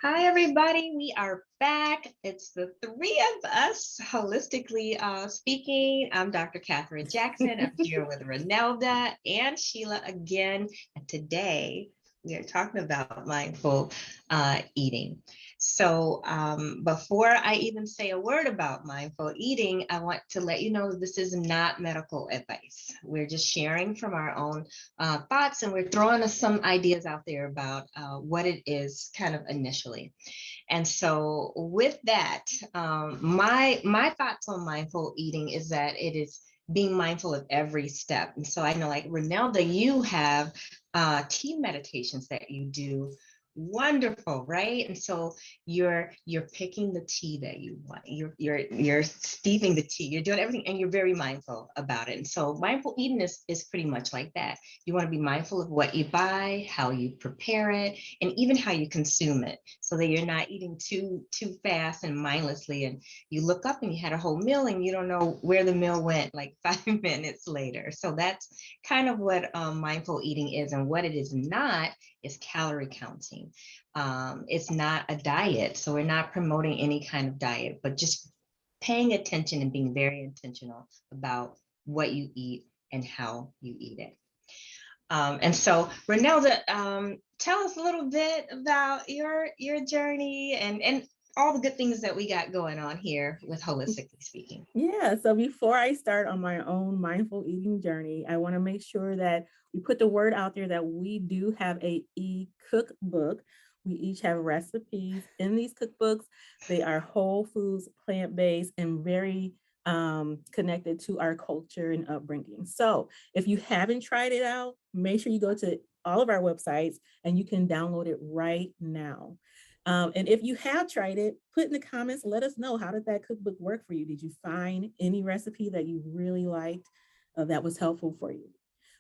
Hi, everybody. We are back. It's the three of us, holistically speaking. I'm Dr. Catherine Jackson. I'm here with Renelda and Sheila again. And today we are talking about mindful eating. So, before I even say a word about mindful eating, I want to let you know that this is not medical advice. We're just sharing from our own thoughts, and we're throwing some ideas out there about what it is kind of initially. And so, with that, my thoughts on mindful eating is that it is being mindful of every step. And so I know, like Renelda, you have tea meditations that you do. Wonderful, right? And so you're picking the tea that you want. You're steeping the tea. You're doing everything, and you're very mindful about it. And so mindful eating is pretty much like that. You want to be mindful of what you buy, how you prepare it, and even how you consume it, so that you're not eating too fast and mindlessly. And you look up and you had a whole meal, and you don't know where the meal went like 5 minutes later. So that's kind of what mindful eating is, and what it is not is calorie counting. It's not a diet, so we're not promoting any kind of diet, but just paying attention and being very intentional about what you eat and how you eat it. And so, Renelda, tell us a little bit about your journey and all the good things that we got going on here with Holistically Speaking. Yeah, so before I start on my own mindful eating journey, I want to make sure that we put the word out there that we do have a e-cookbook. We each have recipes in these cookbooks. They are whole foods, plant-based, and very connected to our culture and upbringing. So if you haven't tried it out, make sure you go to all of our websites and you can download it right now. And if you have tried it, put in the comments, let us know, how did that cookbook work for you? Did you find any recipe that you really liked that was helpful for you?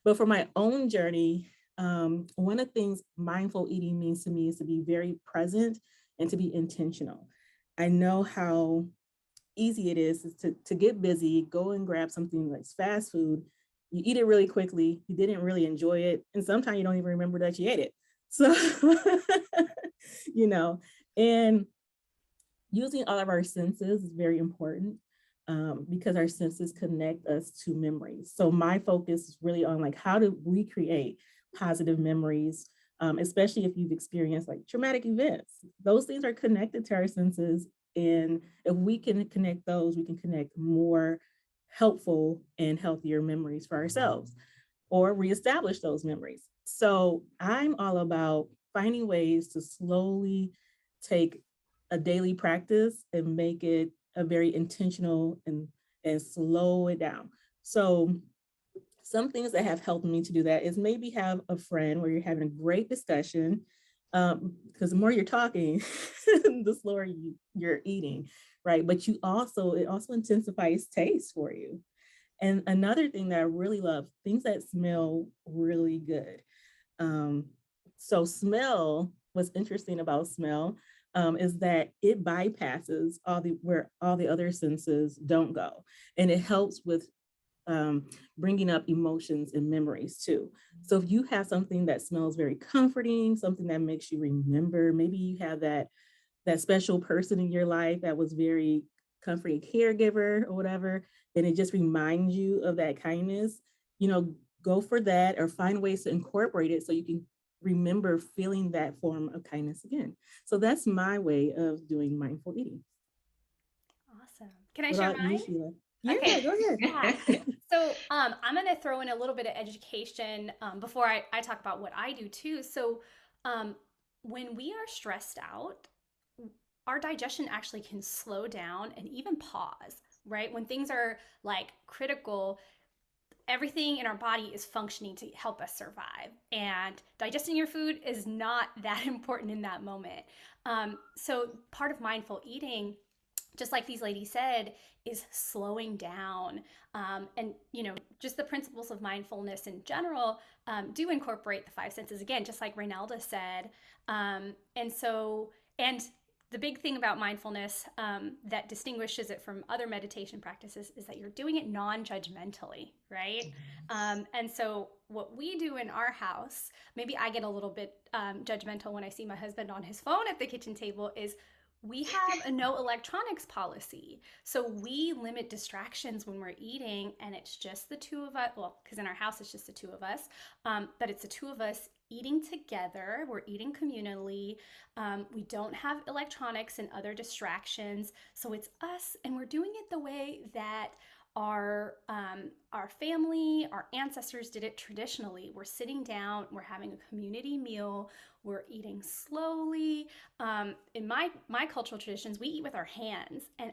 But for my own journey, one of the things mindful eating means to me is to be very present and to be intentional. I know how easy it is to get busy, go and grab something like fast food. You eat it really quickly, you didn't really enjoy it, and sometimes you don't even remember that you ate it. So, you know, and using all of our senses is very important, because our senses connect us to memories. So my focus is really on like how to recreate positive memories, especially if you've experienced like traumatic events. Those things are connected to our senses, and if we can connect those, we can connect more helpful and healthier memories for ourselves or reestablish those memories. So I'm all about finding ways to slowly take a daily practice and make it a very intentional and slow it down. So some things that have helped me to do that is maybe have a friend where you're having a great discussion, because the more you're talking, the slower you're eating, right? But it also intensifies taste for you. And another thing that I really love, things that smell really good. Um, so smell, what's interesting about smell, is that it bypasses where all the other senses don't go, and it helps with bringing up emotions and memories too. So if you have something that smells very comforting, something that makes you remember, maybe you have that special person in your life that was very comforting caregiver or whatever, and it just reminds you of that kindness, go for that or find ways to incorporate it so you can remember feeling that form of kindness again. So that's my way of doing mindful eating. Awesome. Can I What share about you, mine? Sheila? Okay. Yeah, go ahead. Yeah. So I'm going to throw in a little bit of education before I talk about what I do too. So um, when we are stressed out, our digestion actually can slow down and even pause, right? When things are like critical, everything in our body is functioning to help us survive. And digesting your food is not that important in that moment. So part of mindful eating, just like these ladies said, is slowing down. And just the principles of mindfulness in general do incorporate the five senses again, just like Reynalda said. And the big thing about mindfulness that distinguishes it from other meditation practices is that you're doing it non-judgmentally, right? And so what we do in our house, maybe I get a little bit judgmental when I see my husband on his phone at the kitchen table, is we have a no electronics policy. So we limit distractions when we're eating, and it's just the two of us. Well, because in our house it's just the two of us, but it's the two of us eating together. We're eating communally. We don't have electronics and other distractions. So it's us, and we're doing it the way that our family, our ancestors did it traditionally. We're sitting down, we're having a community meal, we're eating slowly. In my cultural traditions, we eat with our hands, and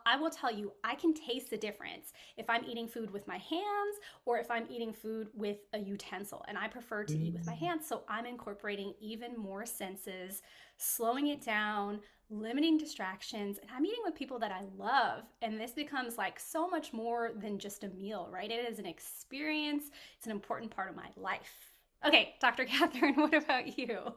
I will tell you, I can taste the difference if I'm eating food with my hands or if I'm eating food with a utensil. And I prefer to eat with my Mm. hands. So I'm incorporating even more senses, slowing it down, limiting distractions. And I'm eating with people that I love. And this becomes like so much more than just a meal, right? It is an experience, it's an important part of my life. Okay, Dr. Catherine, what about you?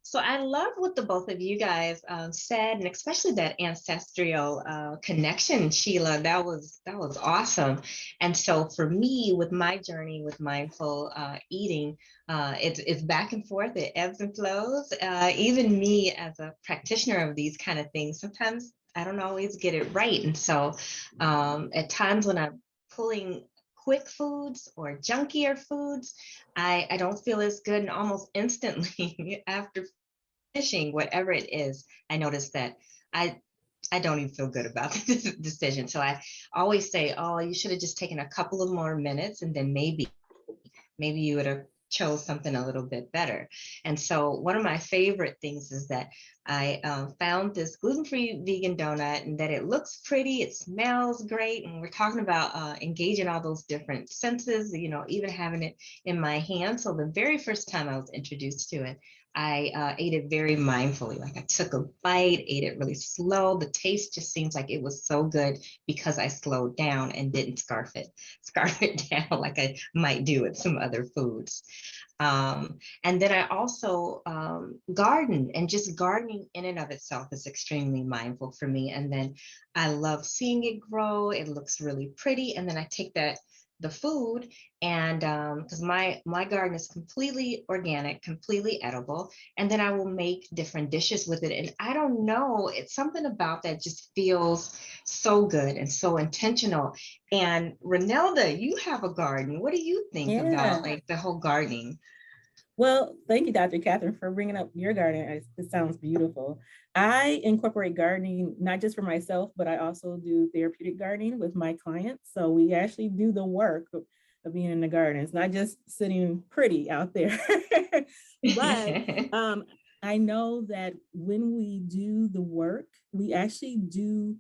So I love what the both of you guys said, and especially that ancestral connection, Sheila. That was awesome. And so for me, with my journey with mindful eating, it's back and forth. It ebbs and flows. Even me, as a practitioner of these kind of things, sometimes I don't always get it right. And so at times when I'm pulling quick foods or junkier foods, I don't feel as good, and almost instantly after finishing whatever it is, I noticed that I I don't even feel good about the decision. So I always say, oh, you should have just taken a couple of more minutes, and then maybe you would have chose something a little bit better. And so one of my favorite things is that I found this gluten-free vegan donut, and that it looks pretty, it smells great, and we're talking about engaging all those different senses, even having it in my hand. So the very first time I was introduced to it, I ate it very mindfully. Like, I took a bite, ate it really slow. The taste just seems like it was so good because I slowed down and didn't scarf it down like I might do with some other foods. And then I also garden, and just gardening in and of itself is extremely mindful for me. And then I love seeing it grow. It looks really pretty. And then I take the food, and because my garden is completely organic, completely edible, and then I will make different dishes with it. And I don't know, it's something about that just feels so good and so intentional. And Renelda, you have a garden. What do you think Yeah. about like the whole gardening? Well, thank you, Dr. Catherine, for bringing up your garden. It sounds beautiful. I incorporate gardening not just for myself, but I also do therapeutic gardening with my clients. So we actually do the work of being in the garden. It's not just sitting pretty out there. But um, I know that when we do the work, we actually do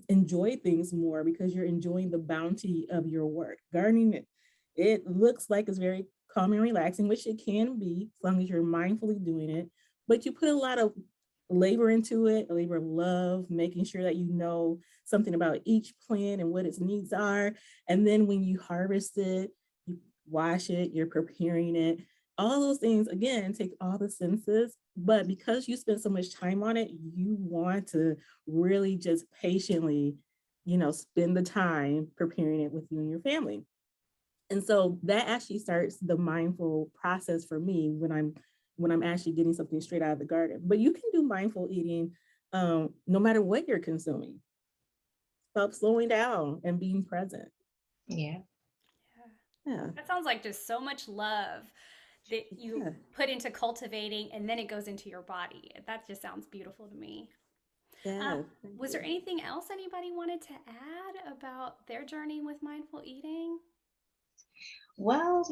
enjoy things more because you're enjoying the bounty of your work. Gardening, it looks like it's very calm and relaxing, which it can be as long as you're mindfully doing it. But you put a lot of labor into it, a labor of love, making sure that you know something about each plant and what its needs are. And then when you harvest it, you wash it, you're preparing it. All those things, again, take all the senses. But because you spend so much time on it, you want to really just patiently, spend the time preparing it with you and your family. And so that actually starts the mindful process for me when I'm actually getting something straight out of the garden. But you can do mindful eating no matter what you're consuming. Stop slowing down and being present. Yeah. Yeah. Yeah. That sounds like just so much love that you Yeah. put into cultivating and then it goes into your body. That just sounds beautiful to me. Yeah. Thank Was there you. anything else anybody wanted to add about their journey with mindful eating? Well,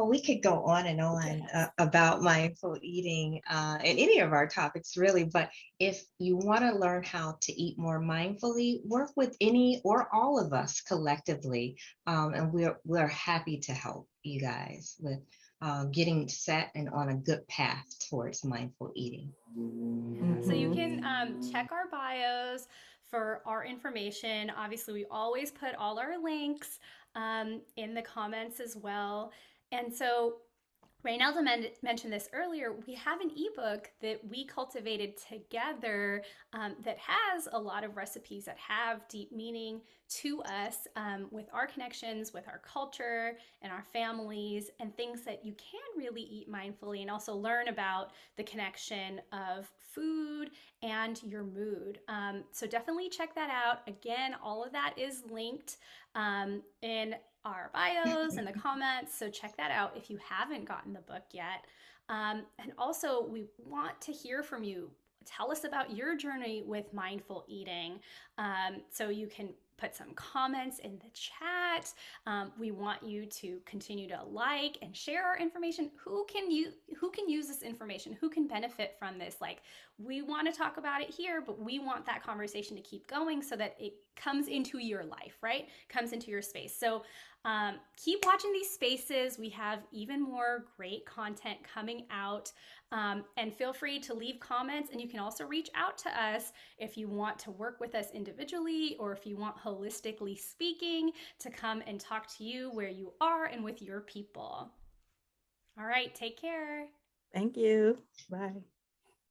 we could go on and on Yes. about mindful eating and any of our topics, really. But if you want to learn how to eat more mindfully, work with any or all of us collectively, and we're happy to help you guys with getting set and on a good path towards mindful eating. Yeah. So you Mhm. can check our bios for our information. Obviously, we always put all our links in the comments as well. And so Reynalda mentioned this earlier. We have an ebook that we cultivated together that has a lot of recipes that have deep meaning to us with our connections, with our culture and our families, and things that you can really eat mindfully and also learn about the connection of food and your mood. So definitely check that out. Again, all of that is linked in our bios and the comments. So check that out if you haven't gotten the book yet. And also, we want to hear from you. Tell us about your journey with mindful eating. So you can put some comments in the chat. We want you to continue to like and share our information. Who can use this information? Who can benefit from this? Like, we want to talk about it here, but we want that conversation to keep going so that it comes into your life, right? Comes into your space. So keep watching these spaces. We have even more great content coming out. And feel free to leave comments, and you can also reach out to us if you want to work with us individually, or if you want Holistically Speaking to come and talk to you where you are and with your people. All right, take care. Thank you. Bye.